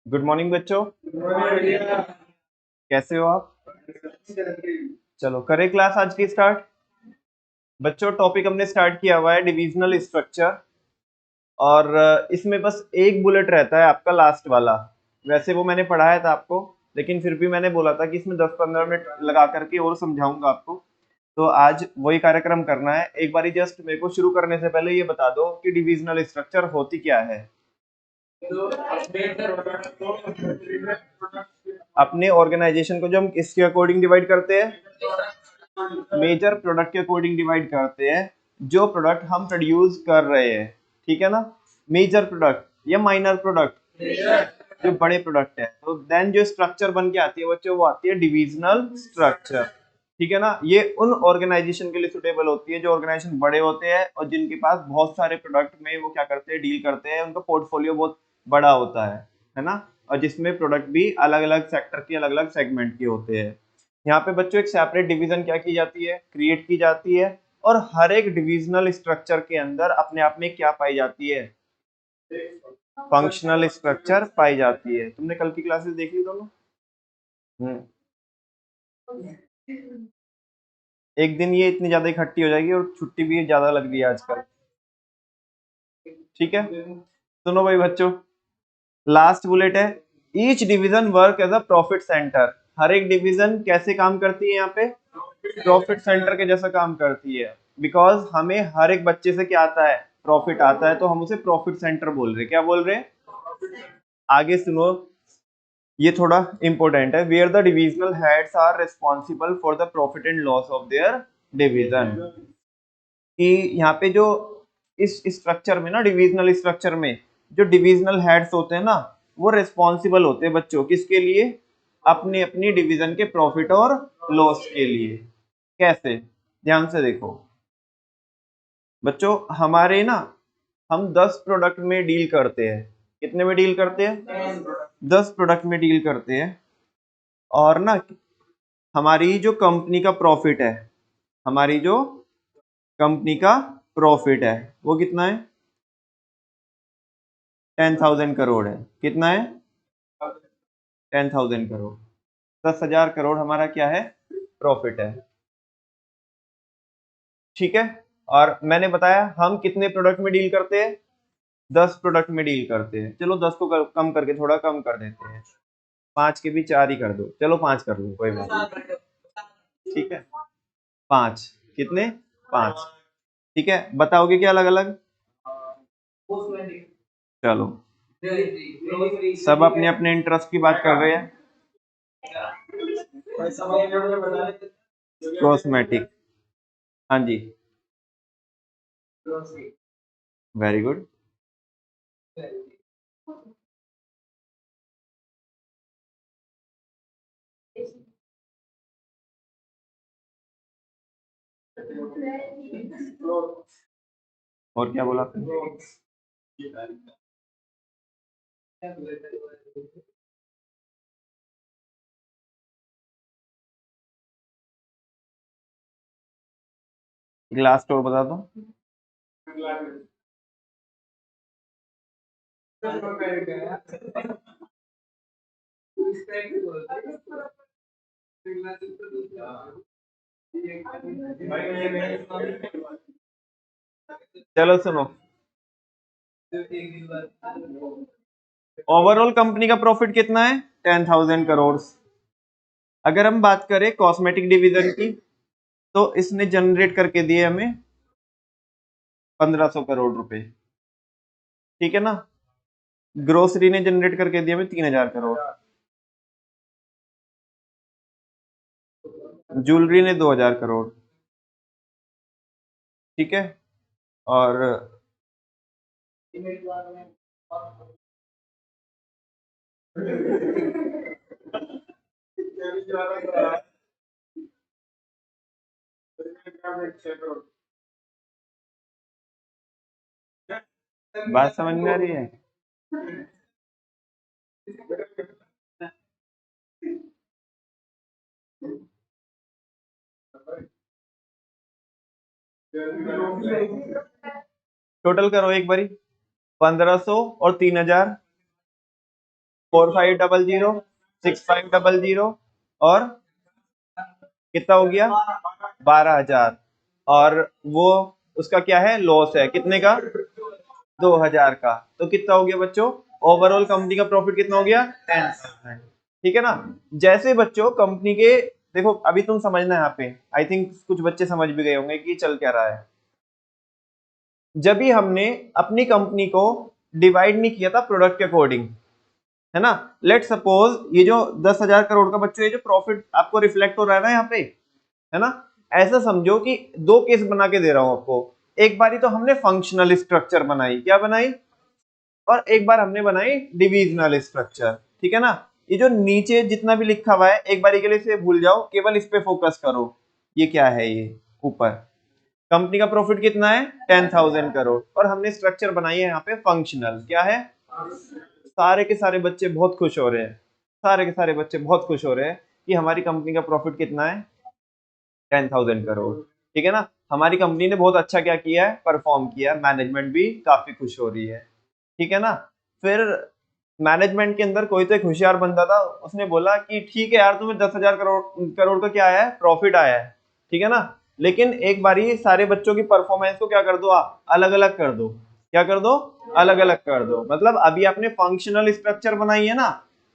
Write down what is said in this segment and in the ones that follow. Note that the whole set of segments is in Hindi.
गुड मॉर्निंग बच्चों। कैसे हो आप? चलो करें क्लास आज की स्टार्ट। बच्चों टॉपिक हमने स्टार्ट किया हुआ है डिविजनल स्ट्रक्चर। और इसमें बस एक बुलेट रहता है आपका लास्ट वाला। वैसे वो मैंने पढ़ाया था आपको, लेकिन फिर भी मैंने बोला था कि इसमें 10-15 मिनट लगा करके और समझाऊंगा आपको। तो आज वही कार्यक्रम करना है। एक बारी जस्ट मेरे को शुरू करने से पहले ये बता दो कि डिविजनल स्ट्रक्चर होती क्या है। अपने ऑर्गेनाइजेशन को जो हम किसके अकॉर्डिंग डिवाइड करते हैं, मेजर प्रोडक्ट के अकॉर्डिंग डिवाइड करते हैं। जो प्रोडक्ट हम प्रोड्यूस कर रहे हैं, ठीक है ना, मेजर प्रोडक्ट या माइनर प्रोडक्ट, जो बड़े प्रोडक्ट है, तो देन जो स्ट्रक्चर बन के आती है बच्चों वो आती है डिविजनल स्ट्रक्चर। ठीक है ना, ये उन ऑर्गेनाइजेशन के लिए सुटेबल होती है जो ऑर्गेनाइजेशन बड़े होते हैं और जिनके पास बहुत सारे प्रोडक्ट में वो क्या करते हैं, डील करते हैं, उनका पोर्टफोलियो बहुत बड़ा होता है ना, और जिसमें प्रोडक्ट भी अलग अलग सेक्टर के अलग अलग सेगमेंट के होते हैं। यहाँ पे बच्चों एक सेपरेट डिवीजन क्या की जाती है, क्रिएट की जाती है। और हर एक डिविजनल स्ट्रक्चर के अंदर अपने आप में क्या पाई जाती है, फंक्शनल स्ट्रक्चर पाई जाती है। तुमने कल की क्लासेस देखी दोनों? हम्म। एक दिन ये इतनी ज्यादा इकट्ठी हो जाएगी और छुट्टी भी ज्यादा लग रही है आजकल। ठीक है, सुनो भाई बच्चों, लास्ट बुलेट है, each division work as a profit centre. हर एक डिवीजन कैसे काम करती है यहाँ पे, प्रॉफिट सेंटर के जैसा काम करती है। बिकॉज हमें हर एक बच्चे से क्या आता है, प्रॉफिट आता है, तो हम उसे प्रॉफिट सेंटर बोल रहे हैं। क्या बोल रहे हैं? आगे सुनो, ये थोड़ा इंपॉर्टेंट है। Where the divisional heads are responsible for the profit and loss of their division. कि यहाँ पे जो इस स्ट्रक्चर में ना, डिविजनल स्ट्रक्चर में जो डिविजनल हेड्स होते हैं ना, वो रिस्पॉन्सिबल होते हैं बच्चों किसके लिए, अपनी अपनी डिवीजन के प्रॉफिट और लॉस के लिए। कैसे, ध्यान से देखो बच्चों, हमारे ना, हम 10 प्रोडक्ट में डील करते हैं। कितने में डील करते हैं? 10 प्रोडक्ट में डील करते हैं। और ना, हमारी जो कंपनी का प्रॉफिट है, हमारी जो कंपनी का प्रॉफिट है वो कितना है, 10,000 करोड़ है। कितना है? 10,000 करोड़। 10,000 करोड़ हमारा क्या है, प्रॉफिट है। ठीक है, और मैंने बताया हम कितने प्रोडक्ट में डील करते हैं, 10 प्रोडक्ट में डील करते हैं। चलो 10 को कम करके थोड़ा कम कर देते हैं, 5 के भी 4 ही कर दो, चलो 5 कर लो, कोई बात नहीं। ठीक है, 5 कितने, 5। ठीक है, बताओगे क्या अलग अलग? चलो, सब अपने अपने इंटरेस्ट की बात कर रहे हैं। कॉस्मेटिक, हाँ जी, वेरी गुड। और क्या बोला आपने? ग्लास स्टोर बता दो। चलो सुनो, ओवरऑल कंपनी का प्रॉफिट कितना है, 10,000 करोड़। अगर हम बात करें कॉस्मेटिक डिवीजन की, तो इसने जनरेट करके दिए हमें 1,500 करोड़ रुपए। ठीक है ना, ग्रोसरी ने जनरेट करके दिया हमें 3,000 करोड़, ज्वेलरी ने 2,000 करोड़। ठीक है, और बात समझ में आ रही है? टोटल करो एक बारी, 1,500 और 3,000, 4500, 6500 और कितना हो गया 12,000। और वो उसका क्या है, लॉस है कितने का 2,000 का। तो कितना हो गया बच्चों, ओवरऑल कंपनी का प्रॉफिट कितना हो गया 10,000। ठीक है ना। जैसे बच्चों कंपनी के, देखो अभी तुम समझना यहाँ पे, आई थिंक कुछ बच्चे समझ भी गए होंगे कि चल क्या रहा है। जब भी हमने अपनी कंपनी को डिवाइड नहीं किया था प्रोडक्ट के अकॉर्डिंग, है ना, लेट सपोज ये जो 10,000 करोड़ का बच्चों ये जो प्रॉफिट आपको रिफ्लेक्ट हो रहा है ना यहाँ पे, है ना, ऐसा समझो कि दो केस बना के दे रहा हूं आपको। एक बारी तो हमने फंक्शनल स्ट्रक्चर बनाई, क्या बनाई, और एक बार हमने बनाई डिविजनल स्ट्रक्चर। ठीक है ना। ये जो नीचे जितना भी लिखा हुआ है एक बारी के लिए इसे भूल जाओ, केवल इस पे फोकस करो। ये क्या है, ये ऊपर कंपनी का प्रॉफिट कितना है 10,000 करोड़, और हमने स्ट्रक्चर बनाई है यहाँ पे फंक्शनल, क्या है। सारे के सारे बच्चे बहुत खुश हो रहे हैं, सारे के सारे बच्चे बहुत खुश हो रहे हैं कि हमारी कंपनी का प्रॉफिट कितना है 10,000 करोड़। ठीक है ना। हमारी कंपनी ने बहुत अच्छा क्या किया है, परफॉर्म किया, मैनेजमेंट भी काफी खुश हो रही है। ठीक है ना। फिर मैनेजमेंट के अंदर कोई तो एक होशियार बंदा था, उसने बोला कि ठीक है यार तुम्हें 10,000 करोड़ का क्या आया है, प्रॉफिट आया है, ठीक है ना, लेकिन एक बारी सारे बच्चों की परफॉर्मेंस को क्या कर दो, आप अलग अलग कर दो। क्या कर दो, अलग अलग कर दो। मतलब अभी आपने फंक्शनल स्ट्रक्चर बनाई है ना,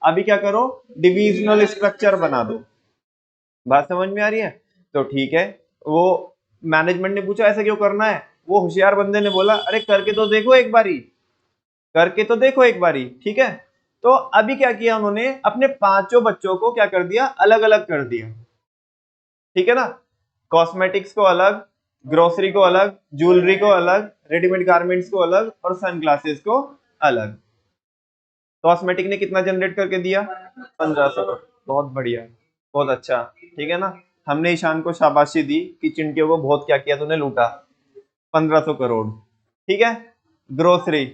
अभी क्या करो, डिविजनल स्ट्रक्चर बना दो। बात समझ में आ रही है। तो ठीक है, वो मैनेजमेंट ने पूछा ऐसा क्यों करना है, वो होशियार बंदे ने बोला अरे करके तो देखो एक बारी, करके तो देखो एक बारी। ठीक है। तो अभी क्या किया उन्होंने, अपने पांचों बच्चों को क्या कर दिया, अलग अलग कर दिया। ठीक है ना। कॉस्मेटिक्स को अलग, ग्रोसरी को अलग, ज्वेलरी को अलग, रेडीमेड गारमेंट्स को अलग, और सनग्लासेस को अलग। कॉस्मेटिक ने कितना जनरेट करके दिया, 1,500 करोड़। बहुत बढ़िया, बहुत अच्छा। ठीक है ना। हमने ईशान को शाबाशी दी कि चिंटियों को बहुत क्या किया तूने, लूटा, 1,500 करोड़। ठीक है। ग्रोसरी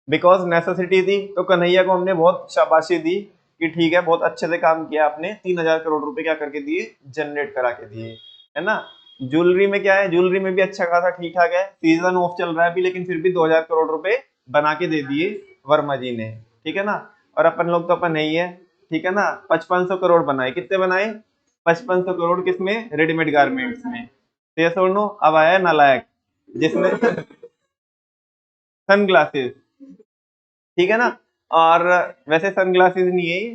बिकॉज नेसेसिटी थी, तो कन्हैया को हमने बहुत शाबाशी दी कि ठीक है बहुत अच्छे से काम किया आपने, 3,000 करोड़ रुपए क्या करके दिए, जनरेट करा के दिए, है ना। ज्वेलरी में क्या है, ज्वेलरी में भी अच्छा खासा ठीक ठाक है, सीजन ऑफ चल रहा है अभी, लेकिन फिर भी 2,000 करोड़ रुपए बना के दे दिए वर्मा जी ने। ठीक है ना। और अपन लोग तो अपन नहीं है, ठीक है ना, 5,500 करोड़ बनाए, कितने बनाए, 5,500 करोड़, किसमें, रेडीमेड गारमेंट्स में। तो ये सुनो, अब आया नालायक जिसने सनग्लासेस, ठीक है ना। और वैसे सनग्लासेस नहीं है ये,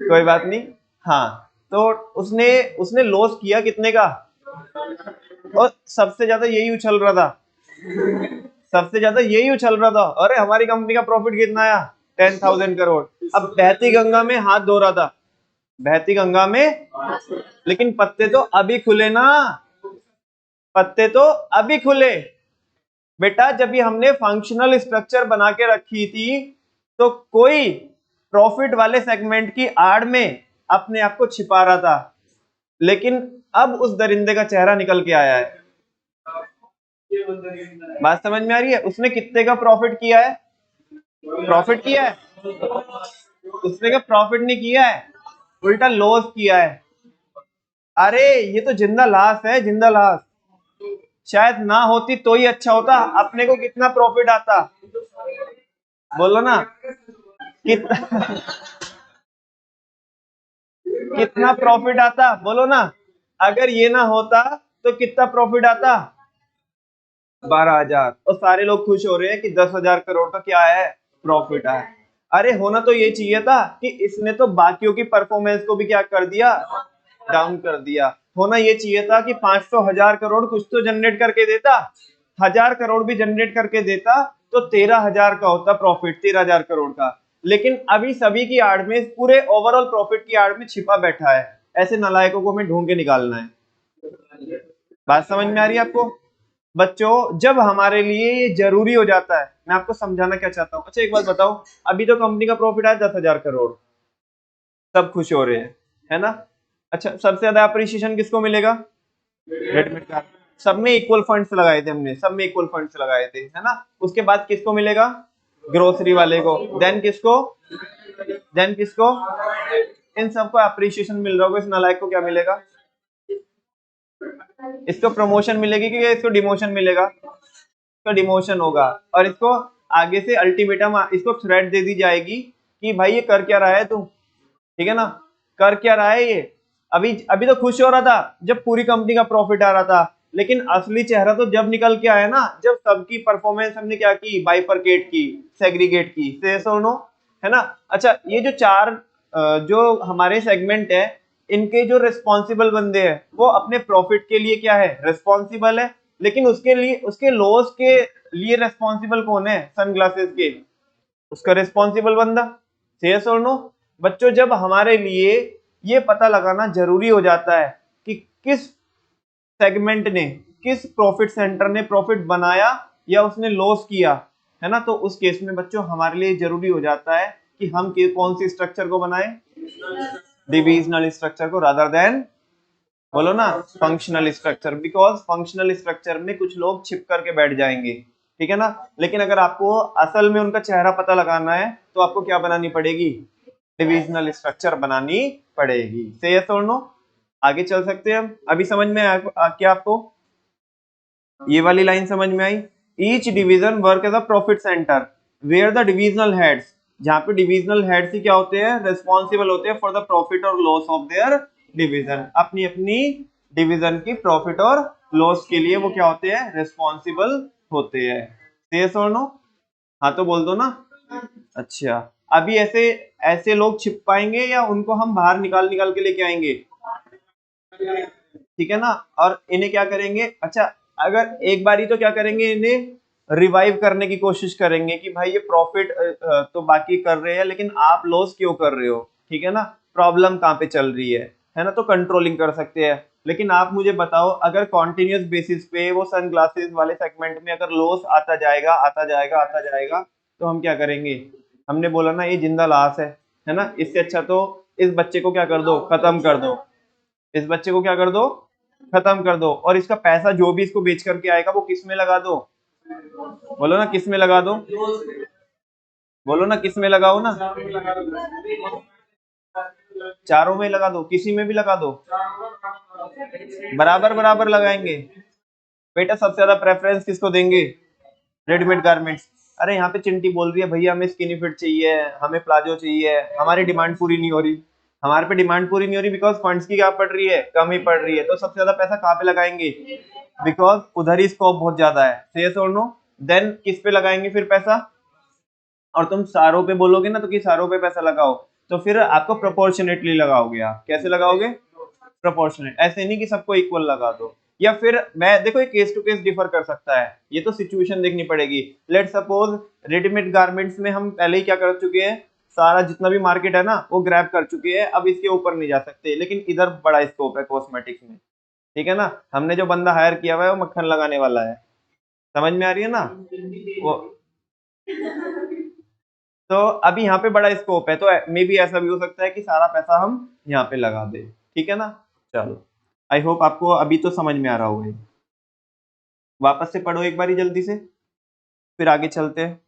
कोई बात नहीं। हाँ, तो उसने उसने लॉस किया कितने का, और सबसे ज्यादा यही उछल रहा था, सबसे ज्यादा यही उछल रहा था, अरे हमारी कंपनी का प्रॉफिट कितना आया 10,000 करोड़। अब बहती गंगा में हाथ धो रहा था, बहती गंगा में, लेकिन पत्ते तो अभी खुले ना, पत्ते तो अभी खुले। बेटा जब भी हमने फंक्शनल स्ट्रक्चर बना के रखी थी, तो कोई प्रॉफिट वाले सेगमेंट की आड़ में अपने आप को छिपा रहा था, लेकिन अब उस दरिंदे का चेहरा निकल के आया है। बात समझ में आ रही है। उसने कितने का प्रॉफिट किया है, प्रॉफिट किया है, उसने का प्रॉफिट नहीं किया है, उल्टा लॉस किया है। अरे ये तो जिंदा लाश है, जिंदा लाश। शायद ना होती तो ही अच्छा होता, अपने को कितना प्रॉफिट आता, बोलो ना, कितना कितना प्रॉफिट आता, बोलो ना। अगर ये ना होता तो कितना प्रॉफिट आता, 12,000। और सारे लोग खुश हो रहे हैं कि 10,000 करोड़ का क्या है, प्रॉफिट है। अरे होना तो ये चाहिए था कि इसने तो बाकियों की परफॉर्मेंस को भी क्या कर दिया, डाउन कर दिया। होना ये चाहिए था कि 500,000 करोड़ कुछ तो जनरेट करके देता, 1,000 करोड़ भी जनरेट करके देता, तो 13,000 का होता प्रॉफिट, 13,000 करोड़ का। लेकिन अभी सभी की आड़ में, पूरे ओवरऑल प्रॉफिट की आड़ में छिपा बैठा है। ऐसे नालायकों को हमें ढूंढ के निकालना है। बात समझ में आ रही है आपको बच्चों। जब हमारे लिए ये जरूरी हो जाता है, मैं आपको समझाना क्या चाहता हूँ। अच्छा एक बात बताओ, अभी तो कंपनी का प्रॉफिट आया 10,000 करोड़, सब खुश हो रहे हैं, है ना। अच्छा सबसे ज्यादा अप्रिशिएशन किसको मिलेगा, रेडमी का। सब में इक्वल फंड्स लगाए थे हमने, सब में इक्वल फंड्स लगाए थे, है ना। उसके बाद किसको मिलेगा, ग्रोसरी वाले को, देन किसको, देन किसको, इन सबको अप्रिशिएशन मिल रहा होगा। इस नालायक को क्या मिलेगा, इसको प्रमोशन मिलेगी कि इसको डिमोशन मिलेगा, इसको डिमोशन होगा। और इसको आगे से अल्टीमेटम, इसको थ्रेट दे दी जाएगी कि भाई ये कर क्या रहा है तू, ठीक है ना, कर क्या रहा है ये। अभी अभी तो खुश हो रहा था जब पूरी कंपनी का प्रॉफिट आ रहा था, लेकिन असली चेहरा तो जब निकल के आया ना, जब सबकी परफॉर्मेंस हमने क्या की, बाइफरकेट की, सेग्रीगेट की, से सोनो, है ना। अच्छा, ये जो चार जो हमारे सेगमेंट है, इनके जो रिस्पॉन्सिबल बंदे हैं वो अपने प्रॉफिट के लिए क्या है, रिस्पॉन्सिबल है, लेकिन उसके लिए उसके लॉस के लिए रिस्पॉन्सिबल कौन है, सनग्लासेस के, उसका रिस्पॉन्सिबल बंदा। यस और नो। बच्चों, जब हमारे लिए ये पता लगाना जरूरी हो जाता है कि किस सेगमेंट ने, किस प्रॉफिट सेंटर ने प्रॉफिट बनाया या उसने लॉस किया, है ना, तो उस केस में बच्चों हमारे लिए जरूरी हो जाता है कि हम कौन सी स्ट्रक्चर को बनाए, डिविजनल स्ट्रक्चर को, रादर देन, बोलो ना, functional structure. Because functional structure में कुछ लोग छिप करके बैठ जाएंगे, ठीक है ना, लेकिन अगर आपको असल में उनका चेहरा पता लगाना है तो आपको क्या बनानी पड़ेगी, डिविजनल स्ट्रक्चर बनानी पड़ेगी। से यस और नो। आगे चल सकते हैं हम। अभी समझ में क्या आपको ये वाली लाइन समझ में आई, each division work as a profit centre where the divisional heads, जहां पे डिविजनल हेड्स ही क्या होते हैं, रिस्पॉन्सिबल होते हैं फॉर द प्रॉफिट और लॉस ऑफ देयर डिवीजन, अपनी अपनी डिवीजन की प्रॉफिट और लॉस के लिए वो क्या होते हैं, रिस्पॉन्सिबल होते हैं। यस और नो। हाँ तो बोल दो ना। अच्छा, अभी ऐसे ऐसे लोग छिप पाएंगे या उनको हम बाहर निकाल निकाल के लेके आएंगे, ठीक है ना, और इन्हें क्या करेंगे, अच्छा, अगर एक बारी तो क्या करेंगे, इन्हें रिवाइव करने की कोशिश करेंगे कि भाई ये प्रॉफिट तो बाकी कर रहे हैं लेकिन आप लॉस क्यों कर रहे हो, ठीक है ना, प्रॉब्लम कहाँ पे चल रही है ना, तो कंट्रोलिंग कर सकते हैं। लेकिन आप मुझे बताओ, अगर कॉन्टिन्यूस बेसिस पे वो सनग्लासेस वाले सेगमेंट में अगर लॉस आता जाएगा आता जाएगा आता जाएगा, तो हम क्या करेंगे, हमने बोला ना ये जिंदा लाश है ना, इससे अच्छा तो इस बच्चे को क्या कर दो, खत्म कर दो, इस बच्चे को क्या कर दो, खत्म कर दो, और इसका पैसा जो भी इसको बेच करके आएगा वो किस में लगा दो, बोलो ना किस में लगा दो, बोलो ना किस में लगाओ ना, चारों में लगा दो, किसी में भी लगा दो, बराबर बराबर लगाएंगे। बेटा सबसे ज्यादा प्रेफरेंस किसको देंगे, रेडीमेड गारमेंट्स। अरे यहाँ पे चिंटी बोल रही है भैया हमें स्किनी फिट चाहिए, हमें प्लाजो चाहिए, हमारी डिमांड पूरी नहीं हो रही, हमारे पे डिमांड पूरी नहीं हो रही बिकॉज फंड्स की क्या पड़ रही है, कम ही पड़ रही है, तो सबसे ज्यादा पैसा कहाँ पे लगाएंगे, बिकॉज उधर ही स्कोप बहुत ज्यादा है। यस और नो। देन किस पे लगाएंगे फिर पैसा, और तुम सारों पे बोलोगे ना तो कि सारों पे पैसा लगाओ, तो फिर आपको प्रोपोर्शनेटली लगाओगे, आप कैसे लगाओगे, प्रोपोर्शनेट, ऐसे नहीं कि सबको इक्वल लगा दो। या फिर मैं देखो, ये केस टू केस डिफर कर सकता है, ये तो सिचुएशन देखनी पड़ेगी। लेट सपोज रेडीमेड गारमेंट्स में हम पहले ही क्या कर चुके हैं, सारा जितना भी मार्केट है ना वो ग्रैब कर चुके हैं, अब इसके ऊपर नहीं जा सकते, लेकिन इधर बड़ा स्कोप है कॉस्मेटिक्स में, ठीक है ना, हमने जो बंदा हायर किया हुआ है वो मक्खन लगाने वाला है, समझ में आ रही है ना वो। तो अभी यहाँ पे बड़ा स्कोप है, तो मे बी ऐसा भी हो सकता है कि सारा पैसा हम यहाँ पे लगा दे, ठीक है ना। चलो, आई होप आपको अभी तो समझ में आ रहा होगा। वापस से पढ़ो एक बारी जल्दी से, फिर आगे चलते हैं।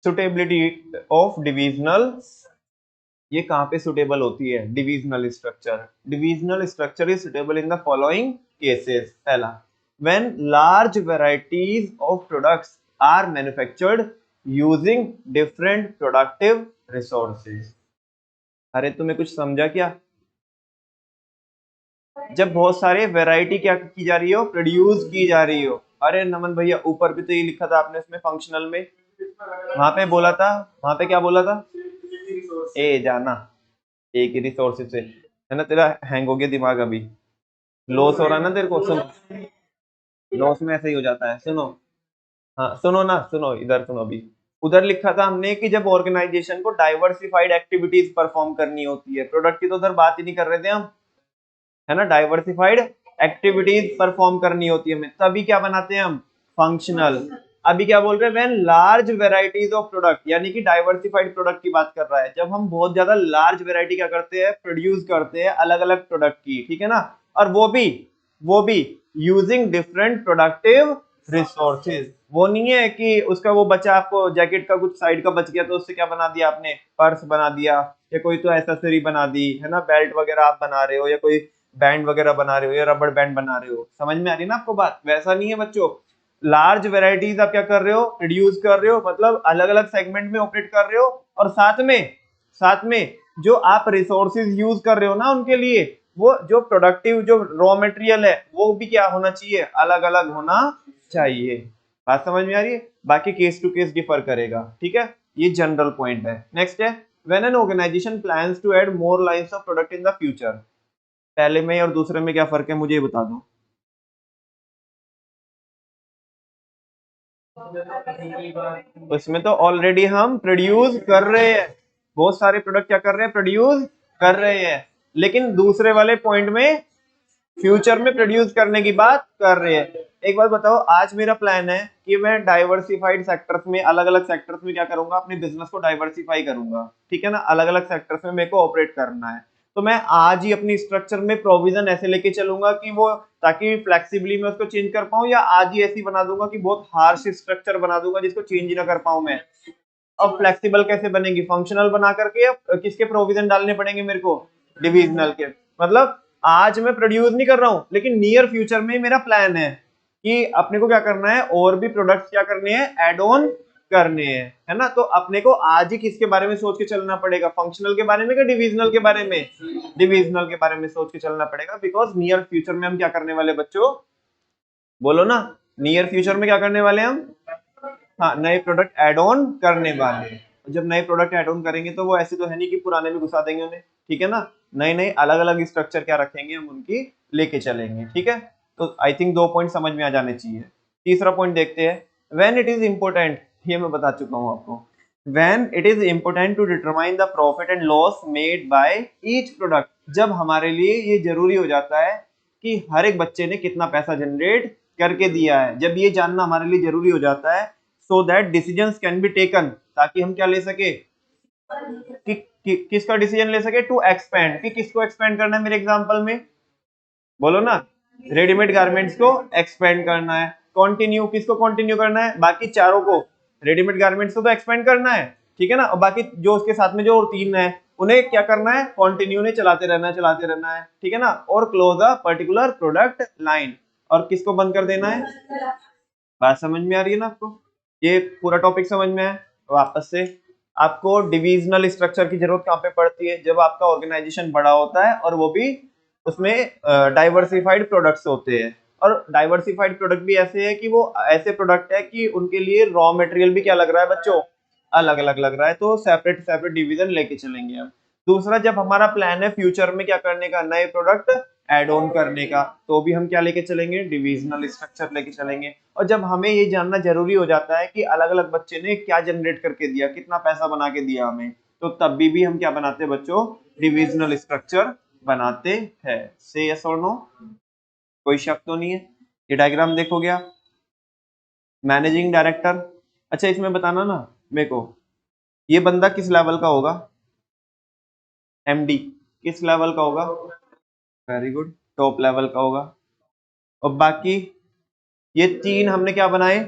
सुटेबिलिटी ऑफ डिविजनल, ये कहाँ पे सुटेबल होती है, divisional structure, divisional structure is suitable in the following cases. पहला, when large varieties of products are manufactured using different productive resources. अरे तुम्हें कुछ समझा क्या, जब बहुत सारे वैरायटी क्या की जा रही हो, प्रोड्यूस की जा रही हो। अरे नमन भैया, ऊपर भी तो ये लिखा था आपने इसमें फंक्शनल में, वहां पे बोला था, वहां पे क्या बोला था, ए जाना, एक ही रिसोर्सेज से, है ना, तेरा हैंग हो गया दिमाग अभी, लॉस हो रहा है ना तेरे को, सुनो, लॉस में ऐसे ही हो जाता है, सुनो, हाँ सुनो ना, सुनो इधर सुनो, अभी उधर लिखा था हमने कि जब ऑर्गेनाइजेशन को डाइवर्सिफाइड एक्टिविटीज परफॉर्म करनी होती है, प्रोडक्ट की तो उधर बात ही नहीं कर रहे थे हम, है ना, डाइवर्सिफाइड एक्टिविटीज परफॉर्म करनी होती है हमें, तभी क्या बनाते हैं हम, फंक्शनल। अभी क्या बोल रहे हैं, when large varieties of product, यानी कि डाइवर्सिफाइड प्रोडक्ट की बात कर रहा है, जब हम बहुत ज्यादा लार्ज वेराइटी क्या करते हैं, प्रोड्यूस करते हैं अलग अलग प्रोडक्ट की, ठीक है ना, और वो भी यूजिंग डिफरेंट प्रोडक्टिव रिसोर्सेज। वो नहीं है कि उसका वो बचा, आपको जैकेट का कुछ साइड का बच गया तो उससे क्या बना दिया आपने, पर्स बना दिया, या कोई तो एसेसरी बना दी है ना, बेल्ट वगैरह आप बना रहे हो, या कोई बैंड वगैरह बना रहे हो, या रबड़ बैंड बना रहे हो। समझ में आ रही है ना आपको बात? वैसा नहीं है बच्चों। लार्ज वेराइटीज आप क्या कर रहे हो, प्रोड्यूस कर रहे हो, मतलब अलग अलग सेगमेंट में ऑपरेट कर रहे हो, और साथ में जो आप रिसोर्सेज यूज कर रहे हो ना उनके लिए, वो जो प्रोडक्टिव जो रॉ मटेरियल है वो भी क्या होना चाहिए, अलग अलग होना चाहिए। बात समझ में आ रही है? बाकी केस टू केस डिफर करेगा, ठीक है। ये जनरल पॉइंट है। नेक्स्ट है, when an organization plans to add more lines of product in the future. पहले में और दूसरे में क्या फर्क है मुझे ये बता दो। उसमें तो ऑलरेडी हम प्रोड्यूस कर रहे हैं, बहुत सारे प्रोडक्ट क्या कर रहे हैं, प्रोड्यूस कर रहे हैं। लेकिन दूसरे वाले पॉइंट में फ्यूचर में प्रोड्यूस करने की बात कर रहे हैं। एक बात बताओ, आज मेरा प्लान है कि मैं डाइवर्सिफाइड सेक्टर्स में, अलग अलग सेक्टर्स में क्या करूंगा, अपने बिजनेस को डाइवर्सिफाई करूंगा, ठीक है ना। अलग अलग सेक्टर्स में मेरे को ऑपरेट करना है, तो मैं आज ही अपनी स्ट्रक्चर में प्रोविजन ऐसे लेके चलूंगा कि वो, ताकि फ्लेक्सिबली मैं उसको चेंज कर पाऊं, या आज ही ऐसी बना दूंगा कि बहुत हार्श स्ट्रक्चर बना दूंगा जिसको चेंज ही ना कर पाऊं मैं। अब फ्लेक्सिबल कैसे बनेगी, फंक्शनल बना करके, अब किसके प्रोविजन डालने पड़ेंगे मेरे को, डिविजनल के। मतलब आज मैं प्रोड्यूस नहीं कर रहा हूं, लेकिन नियर फ्यूचर में मेरा प्लान है कि अपने को क्या करना है, और भी प्रोडक्ट्स क्या करने हैं, एड ऑन करने हैं, है ना। तो अपने को आज ही किसके बारे में सोच के चलना पड़ेगा, फंक्शनल के बारे में क्या डिविजनल के बारे में, डिविजनल के बारे में सोच के चलना पड़ेगा। बिकॉज नियर फ्यूचर में हम क्या करने वाले बच्चों, बोलो ना, नियर फ्यूचर में क्या करने वाले हम, हाँ, नए प्रोडक्ट ऐड ऑन करने वाले हैं। जब नए प्रोडक्ट ऐड ऑन करेंगे तो वो ऐसे तो है नहीं कि पुराने में घुसा देंगे उन्हें, ठीक है ना। नए नए अलग अलग स्ट्रक्चर क्या रखेंगे हम उनकी, लेके चलेंगे, ठीक है। तो आई थिंक 2 पॉइंट समझ में आ जाने चाहिए। तीसरा पॉइंट देखते हैं, व्हेन इट इज इंपॉर्टेंट, ये मैं बता चुका हूं आपको। When it is important to determine the profit and loss made by each product, जब हमारे लिए ये जरूरी हो जाता है कि हर एक बच्चे ने कितना पैसा जनरेट करके दिया है, जब ये जानना हमारे लिए जरूरी हो जाता है, so that decisions can be taken, ताकि हम क्या ले सके, किसका डिसीजन ले सके, टू एक्सपेंड, कि किसको एक्सपेंड करना है मेरे एग्जांपल में, बोलो ना, रेडीमेड गारमेंट्स को एक्सपेंड करना है। कंटिन्यू किसको कंटिन्यू करना है, बाकी चारों को, रेडीमेड गारमेंट्स को तो एक्सपेंड करना है, ठीक है ना। और बाकी जो उसके साथ में जो और 3 है उन्हें क्या करना है, कंटिन्यू ने चलाते रहना है, चलाते रहना है, ठीक है ना। और क्लोज अ पर्टिकुलर प्रोडक्ट लाइन, और किसको बंद कर देना है। बात समझ में आ रही है ना आपको? ये पूरा टॉपिक समझ में है। वापस से, आपको डिविजनल स्ट्रक्चर की जरूरत कहाँ पे पड़ती है, जब आपका ऑर्गेनाइजेशन बड़ा होता है और वो भी उसमें डाइवर्सिफाइड प्रोडक्ट्स होते हैं। और डाइवर्सिफाइड प्रोडक्ट भी ऐसे है कि वो ऐसे प्रोडक्ट है कि उनके लिए रॉ मटेरियल भी क्या लग रहा है बच्चों, अलग अलग लग रहा है, तो सेपरेट सेपरेट डिवीजन लेके चलेंगे हम। दूसरा, जब हमारा प्लान है फ्यूचर में क्या करने का, नए प्रोडक्ट एड ऑन करने का, तो भी हम क्या लेके चलेंगे, डिविजनल स्ट्रक्चर लेके चलेंगे। और जब हमें ये जानना जरूरी हो जाता है कि अलग अलग बच्चे ने क्या जनरेट करके दिया, कितना पैसा बना के दिया हमें, तो तब भी हम क्या बनाते हैं बच्चों, डिविजनल स्ट्रक्चर बनाते हैं। से यस और नो, कोई शक तो नहीं है। ये डायग्राम देखोगे आप, मैनेजिंग डायरेक्टर। अच्छा, इसमें बताना ना मेरे को, ये बंदा किस लेवल का होगा, एमडी किस लेवल का होगा, वेरी गुड, टॉप लेवल का होगा। और बाकी ये 3 हमने क्या बनाए,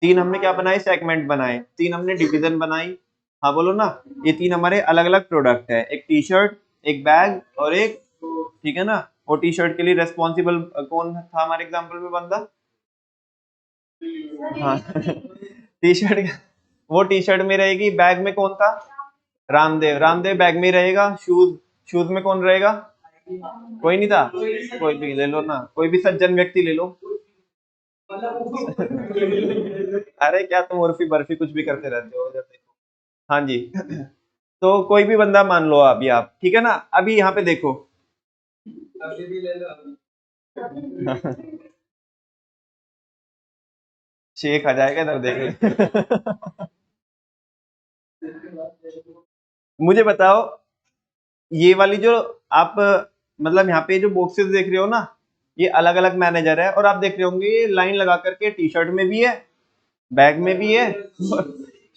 3 हमने क्या बनाए, सेगमेंट बनाए, 3 हमने डिवीजन बनाई। हाँ बोलो ना, ये 3 हमारे अलग अलग प्रोडक्ट है, एक टी शर्ट, एक बैग और एक, ठीक है ना। और टी शर्ट के लिए रेस्पॉन्सिबल कौन था हमारे एग्जाम्पल में बंदा, हाँ टी शर्ट, वो टी शर्ट में रहेगी, बैग में कौन था, रामदेव, रामदेव बैग में रहेगा। शूज, शूज में कौन रहेगा, कोई नहीं था, कोई भी ले लो ना, कोई भी सज्जन व्यक्ति ले लो अरे क्या तुम उर्फी बर्फी कुछ भी करते रहते हो, हाँ जी तो कोई भी बंदा मान लो अभी आप, ठीक है ना। अभी यहाँ पे देखो अभी भी ले लो शेख आ जाएगा इधर देख ले मुझे बताओ, ये वाली जो आप, मतलब यहाँ पे जो बॉक्सेस देख रहे हो ना, ये अलग अलग मैनेजर है, और आप देख रहे होंगे ये लाइन लगा करके टी शर्ट में भी है, बैग में भी है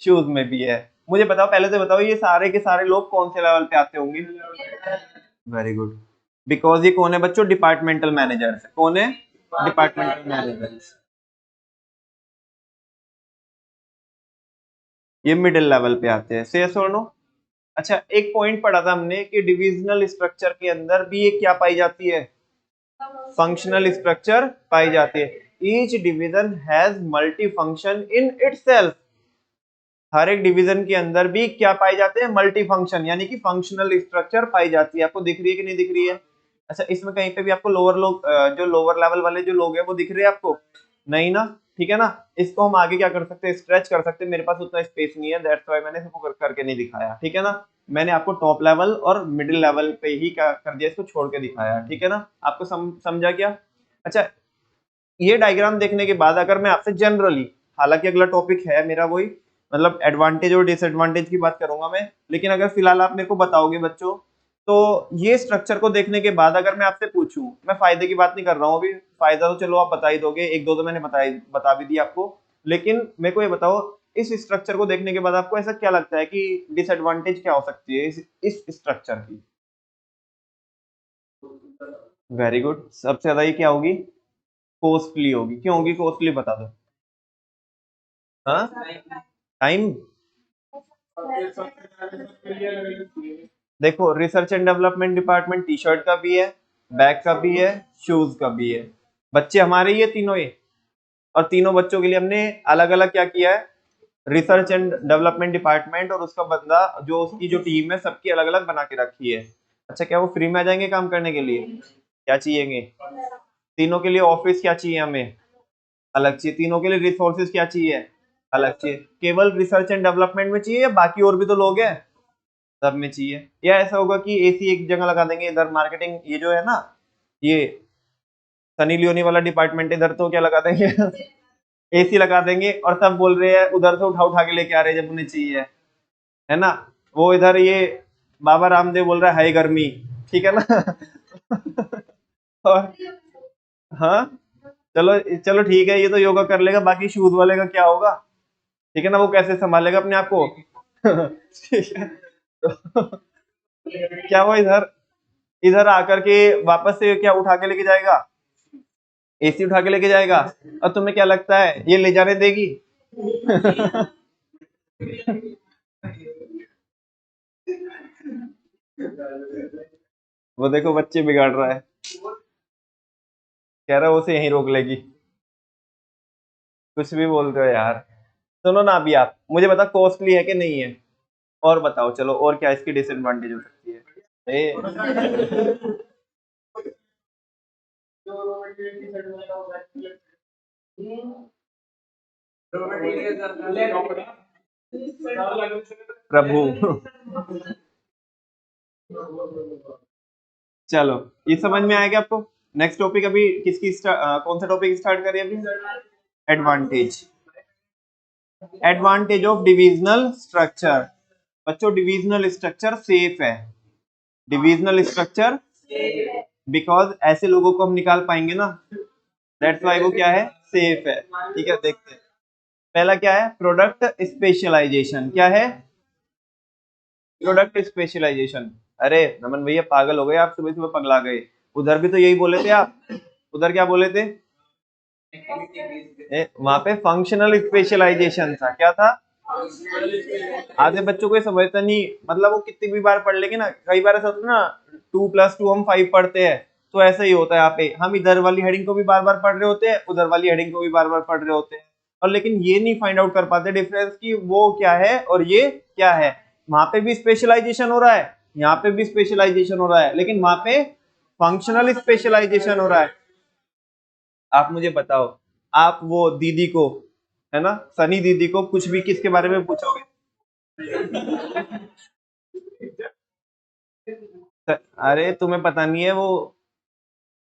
शूज में भी है। मुझे बताओ, पहले से बताओ, ये सारे के सारे लोग कौन से लेवल पे आते होंगे, वेरी गुड, बिकॉज ये कौन है बच्चों, डिपार्टमेंटल मैनेजर, कौन है, डिपार्टमेंटल मैनेजर। ये मिडिल लेवल पे आते हैं। से यस और नो? अच्छा, एक पॉइंट पढ़ा था हमने कि डिविजनल स्ट्रक्चर के अंदर भी एक क्या पाई जाती है? फंक्शनल स्ट्रक्चर पाई जाती है। Each division has multi function in itself. हर एक डिवीजन के अंदर भी क्या पाए जाते हैं? मल्टी फंक्शन, यानी कि फंक्शनल स्ट्रक्चर पाई जाती है। आपको दिख रही है कि नहीं दिख रही है? अच्छा, इसमें कहीं पे भी आपको जो लोअर लेवल वाले जो लोग हैं वो दिख रहे हैं आपको? नहीं ना? ठीक है ना? इसको हम आगे क्या कर सकते हैं? स्ट्रेच कर सकते हैं। मेरे पास उतना स्पेस नहीं है, दैट्स व्हाई मैंने इसको करके नहीं दिखाया। ठीक है ना? मैंने आपको टॉप लेवल और मिडिल लेवल पे ही क्या कर दिया, इसको छोड़ के दिखाया। ठीक है ना? आपको समझा क्या? अच्छा, ये डायग्राम देखने के बाद अगर मैं आपसे जनरली, हालांकि अगला टॉपिक है मेरा वही, मतलब एडवांटेज और डिसएडवांटेज की बात करूंगा मैं, लेकिन अगर फिलहाल आप मेरे को बताओगे बच्चों, तो ये स्ट्रक्चर को देखने के बाद अगर मैं आपसे पूछूं, मैं फायदे की बात नहीं कर रहा हूं अभी, फायदा तो चलो आप बता ही दोगे, एक दो तो मैंने बता भी दिया आपको, लेकिन मेरे को ये बताओ, इस स्ट्रक्चर को देखने के बाद आपको ऐसा क्या लगता है कि डिसएडवांटेज क्या हो सकती है इस स्ट्रक्चर की? Very good. सबसे ज्यादा ये क्या होगी? कॉस्टली होगी। क्यों होगी कॉस्टली, बता दो। हाँ, टाइम। देखो, research and development department T shirt का भी है, बैग का भी है, शूज का भी है। बच्चे हमारे ये तीनों ही, और तीनों बच्चों के लिए हमने अलग अलग क्या किया है? रिसर्च एंड डेवलपमेंट डिपार्टमेंट और उसका बंदा जो उसकी जो टीम है सबकी अलग अलग बना के रखी है। अच्छा, क्या वो फ्री में आ जाएंगे काम करने के लिए? क्या चाहिए? तीनों के लिए ऑफिस क्या चाहिए हमें? अलग चाहिए। तीनों के लिए रिसोर्सेज क्या चाहिए? अलग चाहिए। केवल रिसर्च एंड डेवलपमेंट में चाहिए या बाकी और भी तो लोग हैं? सब में चाहिए। या ऐसा होगा कि एसी एक जगह लगा देंगे, इधर मार्केटिंग ये जो है ना, ये सनी लियोनी वाला डिपार्टमेंट, इधर तो क्या लगा देंगे? एसी लगा देंगे और सब बोल रहे हैं उधर से उठा उठा के लेके आ रहे हैं जब उन्हें चाहिए, है ना? वो इधर ये बाबा रामदेव बोल रहा है हाई गर्मी, ठीक है ना? और हाँ, चलो चलो ठीक है, ये तो योगा कर लेगा, बाकी शूज वाले का क्या होगा? ठीक है ना, वो कैसे संभालेगा अपने आप को? ठीक है। तो क्या वो इधर इधर आकर के वापस से क्या उठा के लेके जाएगा? एसी उठा के लेके जाएगा? और तुम्हें क्या लगता है ये ले जाने देगी? वो देखो बच्चे बिगाड़ रहा है, कह रहा है उसे यहीं रोक लेगी। कुछ भी बोलते हो यार। सुनो ना, अभी आप मुझे बता कॉस्टली है कि नहीं है? और बताओ चलो, और क्या इसकी डिसएडवांटेज हो सकती है? ए, प्रभु। चलो, ये समझ में आएगा आपको? नेक्स्ट टॉपिक अभी कौन सा टॉपिक स्टार्ट करें अभी? Advantage. Advantage of divisional structure. बच्चों, डिविजनल स्ट्रक्चर सेफ है। डिविजनल स्ट्रक्चर बिकॉज ऐसे लोगों को हम निकाल पाएंगे ना, दैट्स व्हाई वो क्या है? सेफ है। ठीक है, देखते हैं। पहला क्या है? Product specialization. क्या है? Product specialization. अरे नमन भैया, पागल हो गए आप, सुबह सुबह पगला गए। उधर भी तो यही बोले थे आप। उधर क्या बोले थे? वहां पे फंक्शनल स्पेशलाइजेशन था। क्या था? आधे बच्चों को ये समझता नहीं, मतलब वो कितनी भी बार पढ़ लेंगे ना, कई बार ऐसा होता है ना, 2+2 हम 5 पढ़ते हैं, तो ऐसा ही होता है यहाँ पे, हम इधर वाली हेडिंग को भी बार बार पढ़ रहे होते हैं, उधर वाली हेडिंग को भी बार बार पढ़ रहे होते हैं, और लेकिन ये नहीं फाइंड आउट कर पाते डिफरेंस कि वो क्या है और ये क्या है। वहां पे भी स्पेशलाइजेशन हो रहा है, यहाँ पे भी स्पेशलाइजेशन हो रहा है, लेकिन वहां पे फंक्शनल स्पेशलाइजेशन हो रहा है। आप मुझे बताओ, आप वो दीदी को, है ना, सनी दीदी को कुछ भी किसके बारे में पूछोगे? अरे तुम्हें पता नहीं है वो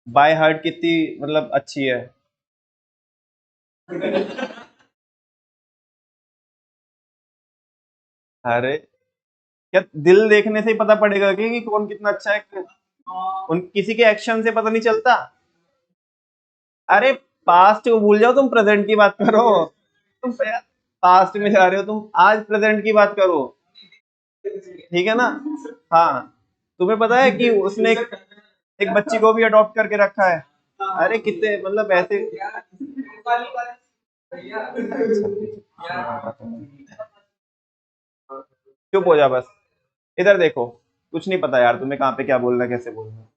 बाय हार्ट कितनी मतलब अच्छी है। अरे क्या दिल देखने से ही पता पड़ेगा कि कौन कितना अच्छा है? उन किसी के एक्शन से पता नहीं चलता। अरे पास्ट को भूल जाओ, तुम प्रेजेंट की बात करो। तुम पास्ट में जा रहे हो, तुम आज प्रेजेंट की बात करो। ठीक है ना? हाँ, तुम्हें पता है कि उसने एक बच्ची को भी अडॉप्ट करके रखा है। अरे कितने मतलब ऐसे। चुप हो जा बस, इधर देखो, कुछ नहीं पता यार तुम्हें कहाँ पे क्या बोलना है कैसे बोलना है।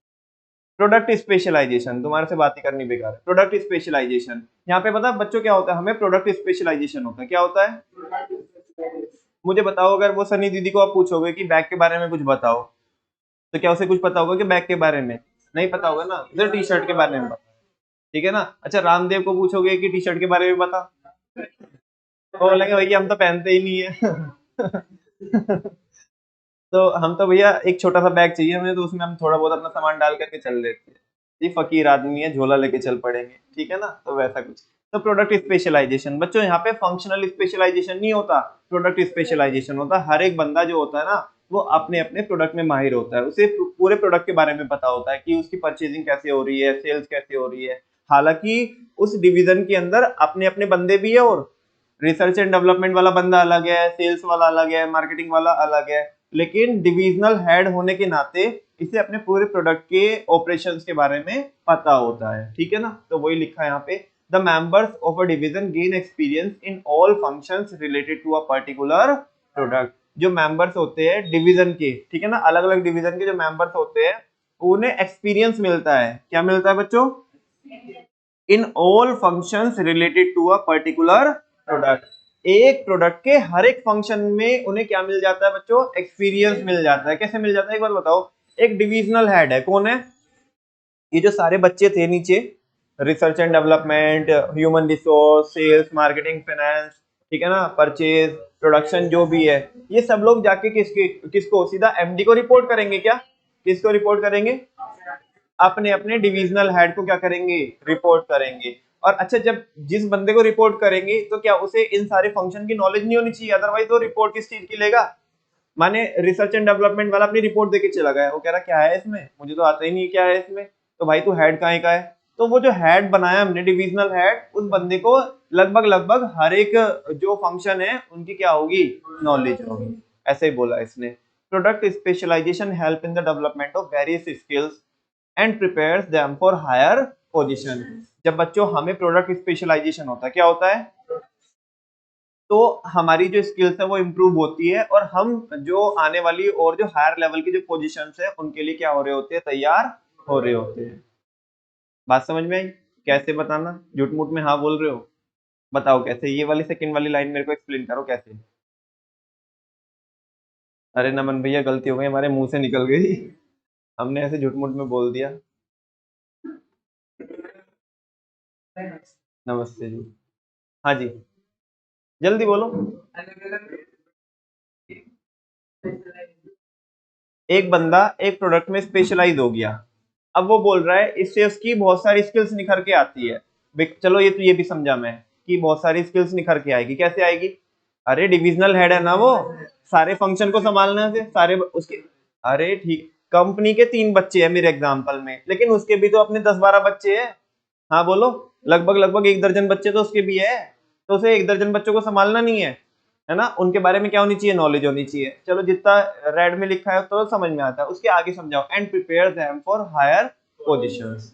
प्रोडक्ट स्पेशलाइजेशन, तुम्हारे से बात ही करनी बेकार है। प्रोडक्ट स्पेशलाइजेशन, यहाँ पे पता है बच्चों क्या होता है, हमें प्रोडक्ट स्पेशलाइजेशन होता है, क्या होता है? मुझे बताओ, अगर वो सनी दीदी को आप पूछोगे कि बैग के बारे में कुछ बताओ, तो क्या उसे कुछ पता होगा कि बैग के बारे में? नहीं पता होगा ना, उसे टी शर्ट के बारे में पता, ठीक है ना। अच्छा, रामदेव को पूछोगे कि टी शर्ट के बारे में बता, तो बोलेंगे भैया हम तो पहनते ही नहीं है। तो हम तो भैया एक छोटा सा बैग चाहिए हमें, तो उसमें हम थोड़ा बहुत अपना सामान डाल करके चल लेते हैं, ये फकीर आदमी है, झोला लेके चल पड़ेंगे, ठीक है ना, तो वैसा कुछ। तो प्रोडक्ट स्पेशलाइजेशन बच्चों, यहाँ पे फंक्शनल स्पेशलाइजेशन नहीं होता, प्रोडक्ट स्पेशलाइजेशन होता है। हर एक बंदा जो होता है ना, वो अपने अपने प्रोडक्ट में माहिर होता है, उसे पूरे प्रोडक्ट के बारे में पता होता है कि उसकी परचेजिंग कैसे हो रही है, सेल्स कैसे हो रही है। हालांकि उस डिवीजन के अंदर अपने अपने बंदे भी है, और रिसर्च एंड डेवलपमेंट वाला बंदा अलग है, सेल्स वाला अलग है, मार्केटिंग वाला अलग है, लेकिन डिविजनल हेड होने के नाते इसे अपने पूरे प्रोडक्ट के ऑपरेशंस के बारे में पता होता है, ठीक है ना। तो वही लिखा है यहाँ पे, the members of a division gain experience in all functions related to a particular product. जो मेंबर्स होते हैं डिवीजन के, ठीक है ना, अलग अलग डिवीजन के जो मेंबर्स होते हैं, उन्हें एक्सपीरियंस मिलता है, क्या मिलता है बच्चों? In all functions related to a particular product. एक प्रोडक्ट के हर एक फंक्शन में उन्हें क्या मिल जाता है बच्चों? एक्सपीरियंस मिल जाता है। कैसे मिल जाता है एक बार बताओ। एक डिविजनल हेड है, कौन है? ये जो सारे बच्चे थे नीचे, research and development, human resource, sales, marketing, finance, ठीक है ना, परचेज, प्रोडक्शन, जो भी है, ये सब लोग जाके किसको सीधा एमडी को रिपोर्ट करेंगे? क्या किसको रिपोर्ट करेंगे? अपने अपने डिविजनल हेड को क्या करेंगे? रिपोर्ट करेंगे। और अच्छा, जब जिस बंदे को रिपोर्ट करेंगे तो क्या उसे इन सारे फंक्शन की नॉलेज नहीं होनी चाहिए? अदरवाइज तो रिपोर्ट किस चीज की लेगा? माने रिसर्च एंड डेवलपमेंट वाला अपनी रिपोर्ट देके चला गया, वो कह रहा क्या है इसमें, मुझे तो आता ही नहीं क्या है इसमें, तो भाई तू हेड काहे का है? तो वो जो हेड बनाया हमने डिविजनल हेड, उस बंदे को लगभग लगभग हर एक जो फंक्शन है उनकी क्या होगी? नॉलेज होगी। ऐसे ही बोला इसने। Product specialization help in the development of various skills and prepares them for higher position. जब बच्चों हमें प्रोडक्ट स्पेशलाइजेशन होता है, क्या होता है? तो हमारी जो स्किल्स है वो इम्प्रूव होती है, और हम जो आने वाली और जो हायर लेवल की जो पोजीशंस है उनके लिए क्या हो रहे होते हैं? तैयार हो रहे होते हैं। बात समझ में आई? कैसे बताना, झूठ मूठ में हाँ बोल रहे हो? बताओ कैसे, ये वाली सेकंड वाली लाइन मेरे को एक्सप्लेन करो कैसे। अरे नमन भैया, गलती हो गई, हमारे मुंह से निकल गई, हमने ऐसे झूठ मूठ में बोल दिया। नमस्ते जी। हाँ जी, जल्दी बोलो। एक बंदा एक प्रोडक्ट में स्पेशलाइज हो गया, अब वो बोल रहा है इससे उसकी बहुत सारी स्किल्स निखर के आती है। चलो ये तो ये भी समझा मैं कि बहुत सारी स्किल्स निखर के आएगी, कैसे आएगी? अरे डिविजनल हेड है ना वो, सारे फंक्शन को संभालने से सारे उसके। अरे ठीक, कंपनी के 3 बच्चे हैं मेरे एग्जांपल में, लेकिन उसके भी तो अपने 10-12 बच्चे हैं। हाँ बोलो, लगभग लगभग 1 दर्जन बच्चे तो उसके भी है, तो उसे 1 दर्जन बच्चों को संभालना नहीं है ना? उनके बारे में क्या होनी चाहिए? नॉलेज होनी चाहिए। चलो जितना रेड में लिखा है तो समझ में आता है, उसके आगे समझाओ। And prepare them for higher positions.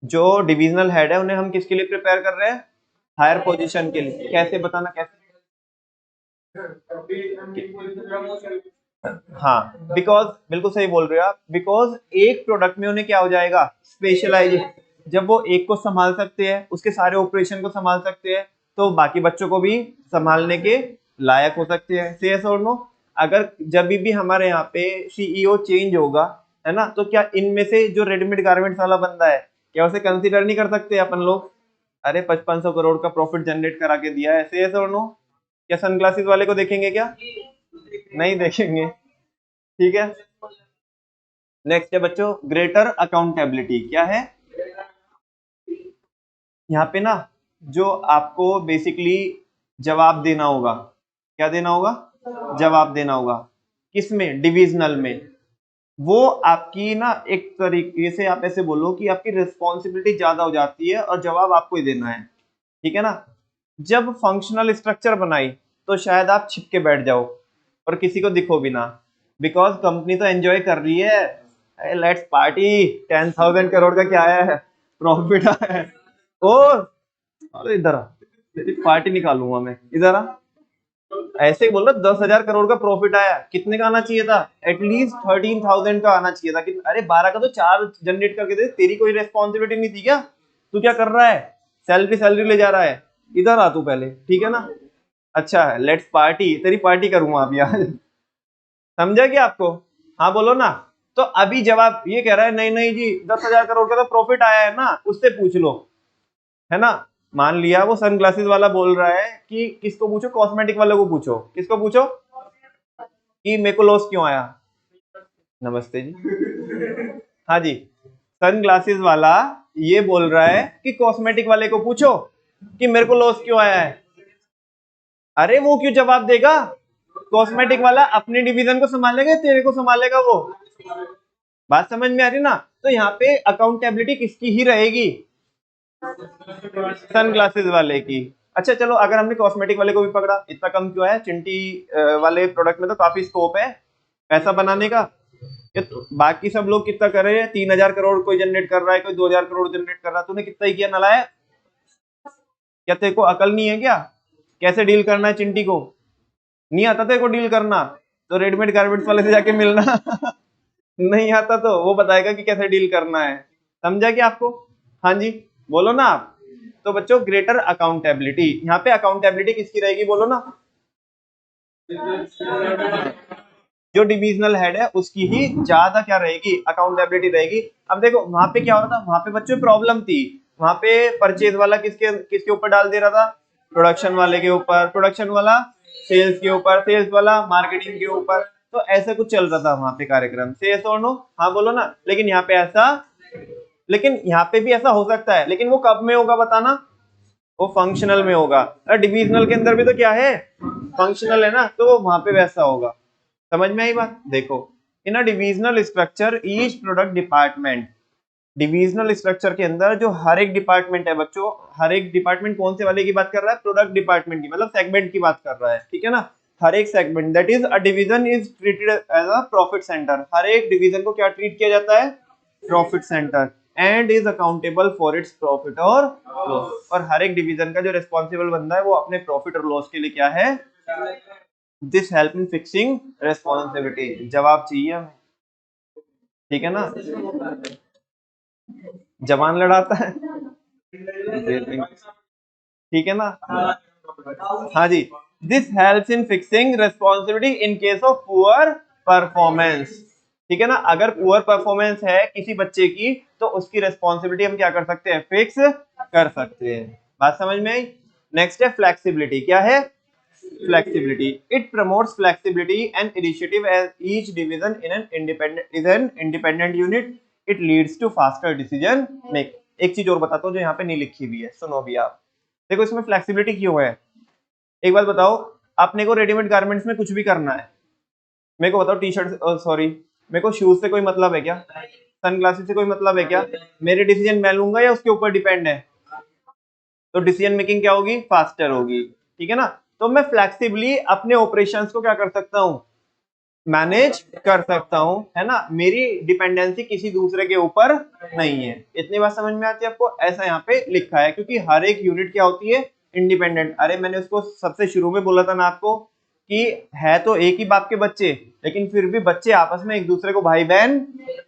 जो डिविजनल हेड है उन्हें हम किसके लिए प्रिपेयर कर रहे हैं? हायर पोजीशन के लिए। कैसे बताना, कैसे? हाँ, बिकॉज बिल्कुल सही बोल रहे हो आप, बिकॉज एक प्रोडक्ट में उन्हें क्या हो जाएगा? स्पेशलाइजेशन। जब वो एक को संभाल सकते हैं, उसके सारे ऑपरेशन को संभाल सकते हैं, तो बाकी बच्चों को भी संभालने के लायक हो सकते हैं। से और नो, अगर जब भी हमारे यहाँ पे सीईओ चेंज होगा, है ना, तो क्या इनमें से जो रेडीमेड गारमेंट्स वाला बंदा है, क्या उसे कंसीडर नहीं कर सकते अपन लोग? अरे 5500 करोड़ का प्रॉफिट जनरेट करा के दिया है, से और नो, क्या सनग्लासेस वाले को देखेंगे क्या? नहीं देखेंगे, ठीक है। नेक्स्ट है बच्चों, ग्रेटर अकाउंटेबिलिटी। क्या है यहाँ पे ना? जो आपको बेसिकली जवाब देना होगा, क्या देना होगा? जवाब देना होगा। किसमें? डिविजनल में। वो आपकी ना एक तरीके से आप ऐसे बोलो कि आपकी रिस्पॉन्सिबिलिटी ज्यादा हो जाती है और जवाब आपको ही देना है, ठीक है ना। जब फंक्शनल स्ट्रक्चर बनाई तो शायद आप छिप के बैठ जाओ और किसी को दिखो भी ना, बिकॉज कंपनी तो एंजॉय कर रही है, लेट्स पार्टी, 10,000 करोड़ का क्या आया है? प्रॉफिट आया है। ओ, अरे इधर आ, तेरी पार्टी निकालूंगा मैं, इधर आ। ऐसे ही बोल रहा 10,000 करोड़ का प्रॉफिट आया, कितने का आना चाहिए था? एटलीस्ट 13,000 का आना चाहिए था। कि अरे 12 का तो 4 जनरेट करके दे, तेरी कोई रेस्पॉन्सिबिलिटी नहीं थी क्या? तू क्या कर रहा है? सैलरी सैलरी ले जा रहा है। इधर आ तू पहले, ठीक है ना? अच्छा है, लेट्स पार्टी, तेरी पार्टी करूंगा अभी आज। समझा क्या आपको? हाँ बोलो ना। तो अभी जवाब ये कह रहा है नहीं नहीं जी 10,000 करोड़ का तो प्रॉफिट आया है ना, उससे पूछ लो, है ना? मान लिया वो सनग्लासेस वाला बोल रहा है कि किसको पूछो, कॉस्मेटिक वाले को पूछो। किसको पूछो कि मेरे को लॉस क्यों आया? नमस्ते जी। हाँ जी, सनग्लासेस वाला ये बोल रहा है कि कॉस्मेटिक वाले को पूछो कि मेरे को लॉस क्यों आया है। अरे वो क्यों जवाब देगा? कॉस्मेटिक वाला अपने डिवीजन को संभालेगा, तेरे को संभालेगा वो? बात समझ में आ रही ना? तो यहाँ पे अकाउंटेबिलिटी किसकी ही रहेगी? सनग्लासेस वाले की। अच्छा चलो, अगर हमने कॉस्मेटिक वाले को भी पकड़ा, इतना कम क्यों है? चिंटी वाले प्रोडक्ट में तो काफी स्कोप है पैसा बनाने का। ये तो बाकी सब लोग कितना कर रहे हैं? 3,000 करोड़ कोई जनरेट कर रहा है, कोई 2,000 करोड़ जनरेट कर रहा है। तूने कितना ही किया नालायक? क्या तेरे को अकल नहीं है क्या? कैसे डील करना है चिंटी को? नहीं आता तेरे को डील करना? तो रेडीमेड गारमेंट्स वाले से जाके मिलना। नहीं आता तो वो बताएगा कि कैसे डील करना है। समझा क्या आपको? हाँ जी, बोलो ना आप। तो बच्चों, ग्रेटर अकाउंटेबिलिटी, यहाँ पे अकाउंटेबिलिटी किसकी रहेगी बोलो ना? जो डिविजनल हेड है उसकी ही ज्यादा क्या रहेगी? अकाउंटेबिलिटी रहेगी। अब देखो वहां पे क्या हो रहा था, वहां पे बच्चों प्रॉब्लम थी। वहां पे परचेज वाला किसके किसके ऊपर डाल दे रहा था? प्रोडक्शन वाले के ऊपर, प्रोडक्शन वाला सेल्स के ऊपर, सेल्स वाला मार्केटिंग के ऊपर। तो ऐसा कुछ चल रहा था वहां पे कार्यक्रम। सेल्स और नो, हाँ बोलो ना। लेकिन यहाँ पे ऐसा, लेकिन यहाँ पे भी ऐसा हो सकता है, लेकिन वो कब में होगा बताना? वो फंक्शनल में होगा। डिविजनल के अंदर भी तो क्या है? फंक्शनल है ना, तो वहां पे वैसा होगा। समझ में आई बात? देखो, in a divisional structure each product department, divisional structure के अंदर जो हर एक डिपार्टमेंट है बच्चों, हर एक डिपार्टमेंट कौन से वाले की बात कर रहा है? प्रोडक्ट डिपार्टमेंट की, मतलब सेगमेंट की बात कर रहा है, ठीक है ना? हर एक segment, that is a division, is treated as a profit centre. हर एक डिवीजन को क्या ट्रीट किया जाता है? Profit centre. And is accountable for its profit और लॉस। और हर एक डिवीजन का जो रिस्पॉन्सिबल बंदा है वो अपने प्रॉफिट और लॉस के लिए क्या है? This help in fixing responsibility. जवाब चाहिए हमें, ठीक है ना? जवान लड़ाता है, ठीक है ना? हाँ जी, this helps in fixing responsibility in case of poor performance, ठीक है ना? अगर पुअर परफॉर्मेंस है किसी बच्चे की, तो उसकी रेस्पॉन्सिबिलिटी हम क्या कर सकते हैं? फिक्स कर सकते हैं। बात समझ में आई? नेक्स्ट है फ्लेक्सिबिलिटी। क्या है? Flexibility. It promotes flexibility and initiative as each division in an independent unit. It leads to faster decision make. एक चीज और बताता हूँ जो यहाँ पे नहीं लिखी हुई है, सुनो भी आप। देखो इसमें फ्लेक्सिबिलिटी क्यों है, एक बात बताओ। अपने को रेडीमेड गारमेंट्स में कुछ भी करना है, मेरे को बताओ टी शर्ट, सॉरी, मेरे को शूज से कोई मतलब है क्या? सनग्लासेस से कोई मतलब है क्या? मेरे डिसीजन मैं लूंगा या उसके ऊपर डिपेंड है? तो डिसीजन मेकिंग क्या होगी? फास्टर होगी, ठीक है ना? तो मैं फ्लेक्सिबली अपने ऑपरेशंस को क्या कर सकता हूँ? मैनेज कर सकता हूँ, है ना? मेरी डिपेंडेंसी किसी दूसरे के ऊपर नहीं है। इतनी बात समझ में आती है आपको? ऐसा यहाँ पे लिखा है क्योंकि हर एक यूनिट क्या होती है? इंडिपेंडेंट। अरे मैंने उसको सबसे शुरू में बोला था ना आपको कि है तो एक ही बाप के बच्चे, लेकिन फिर भी बच्चे आपस में एक दूसरे को भाई बहन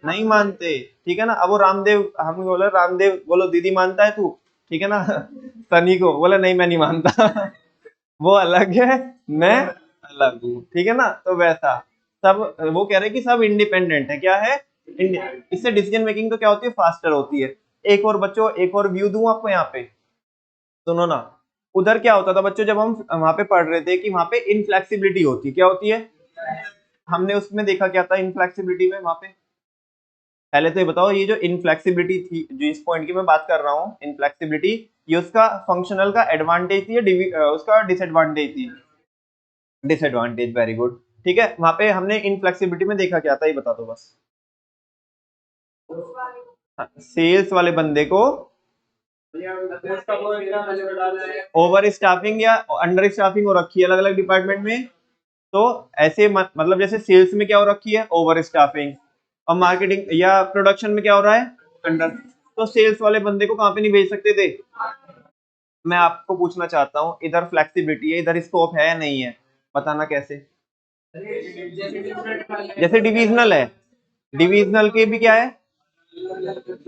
नहीं मानते, ठीक है ना? अब वो रामदेव, हमने बोला रामदेव, बोलो दीदी मानता है तू, ठीक है ना? सनी को बोला नहीं मैं नहीं मानता। वो अलग है, मैं अलग हूँ, ठीक है ना? तो वैसा सब, वो कह रहे हैं कि सब इंडिपेंडेंट है। क्या है? इससे डिसीजन मेकिंग तो क्या होती है? फास्टर होती है। एक और बच्चों, एक और व्यू दूं आपको यहाँ पे, सुनो ना। उधर क्या होता था बच्चों, जब हम वहां पे पढ़ रहे थे कि वहां पे इनफ्लेक्सिबिलिटी होती है। क्या होती है? हमने उसमें देखा क्या था इनफ्लेक्सिबिलिटी में? वहां पे पहले तो ये बताओ, ये जो इनफ्लेक्सिबिलिटी थी, जो इस पॉइंट की मैं बात कर रहा हूँ इनफ्लेक्सिबिलिटी, ये उसका फंक्शनल का एडवांटेज थी या उसका डिसएडवांटेज थी? डिसएडवांटेज, वेरी गुड, ठीक है। वहां पे हमने इनफ्लेक्सिबिलिटी में देखा क्या था, ये बता दो बस। सेल्स वाले बंदे को ओवर स्टाफिंग या अंडर स्टाफिंग हो रखी है अलग अलग डिपार्टमेंट में। तो ऐसे मतलब जैसे सेल्स में क्या हो रखी है? Over staffing. और मार्केटिंग या प्रोडक्शन में क्या हो रहा है? अंडर। तो सेल्स वाले बंदे को कहाँ पे नहीं भेज सकते थे? मैं आपको पूछना चाहता हूँ, इधर फ्लेक्सिबिलिटी है, इधर स्कोप है या नहीं है? बताना कैसे। जैसे डिविजनल है, डिविजनल के भी क्या है,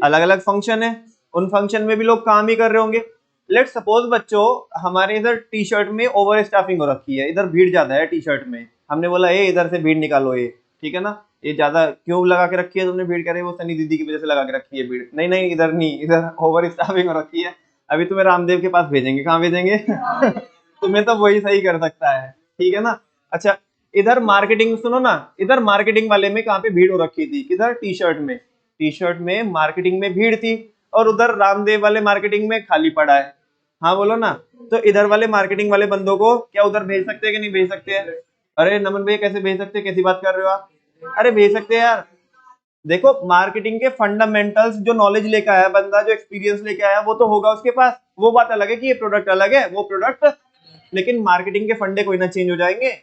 अलग अलग फंक्शन है, उन फंक्शन में भी लोग काम ही कर रहे होंगे। लेट सपोज बच्चों हमारे इधर टी शर्ट में ओवर स्टाफिंग हो रखी है, इधर भीड़ ज्यादा है टी शर्ट में, हमने बोला ये इधर से भीड़ निकालो ये, ठीक है ना, ये ज्यादा क्यों लगा के रखी है तुमने भीड़, कह रहे वो सनी दीदी की वजह से लगा के रखी है भीड़, नहीं नहीं इधर नहीं, इधर ओवर स्टाफिंग हो रखी है, अभी तुम्हें रामदेव के पास भेजेंगे, कहाँ भेजेंगे तुम्हें तो वही सही कर सकता है, ठीक है ना। अच्छा इधर मार्केटिंग सुनो ना, इधर मार्केटिंग वाले में कहाँ पे भीड़ हो रखी थी, किधर टी शर्ट में, टी शर्ट में मार्केटिंग में भीड़ थी, और उधर रामदेव वाले मार्केटिंग में खाली पड़ा है, हाँ बोलो ना। तो इधर वाले मार्केटिंग वाले बंदों को क्या उधर भेज सकते हैं कि नहीं भेज सकते हैं? अरे नमन भैया कैसे भेज सकते हैं, कैसी बात कर रहे हो आप, अरे भेज सकते हैं यार। देखो मार्केटिंग के फंडामेंटल्स जो नॉलेज लेकर आया बंदा, जो एक्सपीरियंस लेके आया वो तो होगा उसके पास, वो बात अलग है कि ये प्रोडक्ट अलग है वो प्रोडक्ट, लेकिन मार्केटिंग के फंडे कोई ना चेंज हो जाएंगे।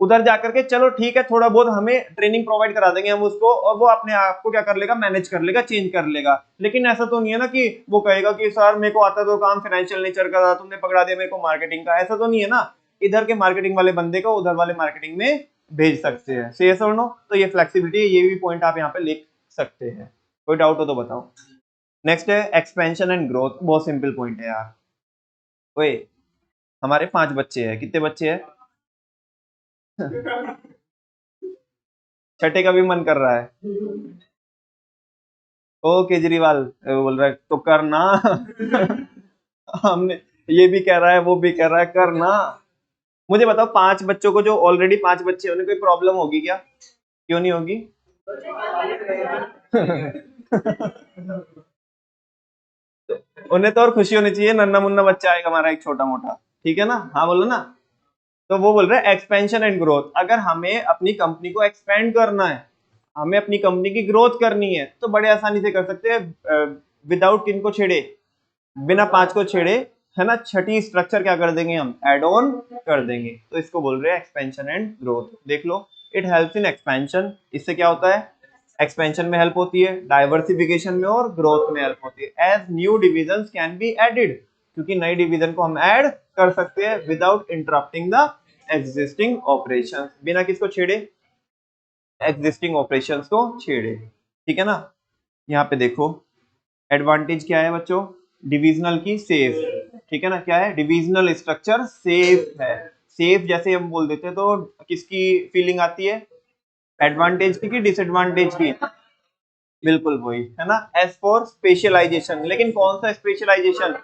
उधर जाकर के चलो ठीक है थोड़ा बहुत हमें ट्रेनिंग प्रोवाइड करा देंगे हम उसको, और वो अपने आप को क्या कर लेगा, मैनेज कर लेगा, चेंज कर लेगा, लेकिन ऐसा तो नहीं है ना कि वो कहेगा कि सर मेरे को आता तो काम फाइनेंशियल नेचर का था, तुमने पकड़ा दिया मेरे को मार्केटिंग का, ऐसा तो नहीं है ना। इधर के मार्केटिंग वाले बंदे को उधर वाले मार्केटिंग में भेज सकते हैं, से यस और नो, तो ये फ्लेक्सिबिलिटी है, ये भी पॉइंट आप यहाँ पे लिख सकते हैं। कोई डाउट हो तो बताओ। नेक्स्ट है एक्सपेंशन एंड ग्रोथ, बहुत सिंपल पॉइंट है यार। ओए हमारे 5 बच्चे हैं, कितने बच्चे हैं छठे का भी मन कर रहा है, ओ केजरीवाल वो बोल रहा है तो करना हमने, ये भी कह रहा है वो भी कह रहा है करना। मुझे बताओ 5 बच्चों को, जो ऑलरेडी 5 बच्चे हैं उन्हें कोई प्रॉब्लम होगी क्या, क्यों नहीं होगी उन्हें तो और खुशी होनी चाहिए, नन्ना मुन्ना बच्चा आएगा हमारा एक छोटा मोटा, ठीक है ना, हाँ बोलो ना। तो वो बोल रहे हैं एक्सपेंशन एंड ग्रोथ, अगर हमें अपनी कंपनी को एक्सपेंड करना है, हमें अपनी कंपनी की ग्रोथ करनी है, तो बड़े आसानी से कर सकते हैं, विदाउट किनको छेड़े, बिना 5 को छेड़े, है ना, छठी स्ट्रक्चर क्या कर देंगे हम, एड ऑन कर देंगे, तो इसको बोल रहे हैं एक्सपेंशन एंड ग्रोथ। देख लो इट हेल्प्स इन एक्सपेंशन, इससे क्या होता है, एक्सपेंशन में हेल्प होती है, डाइवर्सिफिकेशन में और ग्रोथ में हेल्प होती है, as new divisions can be added, क्योंकि नई डिवीजन को हम ऐड कर सकते हैं without interrupting the existing operations, बिना किसको छेड़े, एग्जिस्टिंग ऑपरेशंस को छेड़े, ठीक है ना। यहाँ पे देखो एडवांटेज क्या है बच्चों, डिविजनल की सेफ, ठीक है ना, क्या है, डिविजनल स्ट्रक्चर सेफ है, सेफ जैसे हम बोल देते हैं तो किसकी फीलिंग आती है, एडवांटेज की कि डिसएडवांटेज की, बिल्कुल वही है ना। एस फॉर स्पेशलाइजेशन, लेकिन कौन सा specialization,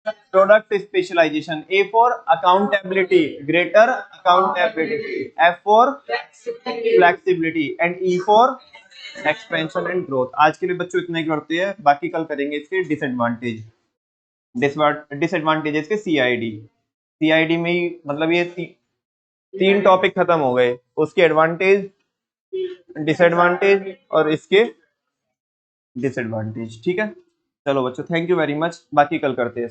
product specialization. A for accountability, greater accountability. F for flexibility and E for expansion and growth. आज के लिए बच्चों इतना ही करते हैं, बाकी कल करेंगे इसके डिसएडवांटेज, डिसएडवांटेजेस के सीआईडी, सीआईडी में ही मतलब ये 3 टॉपिक खत्म हो गए, उसके एडवांटेज, डिसएडवांटेज और इसके डिसएडवांटेज, ठीक है। चलो बच्चों थैंक यू वेरी मच, बाकी कल करते हैं।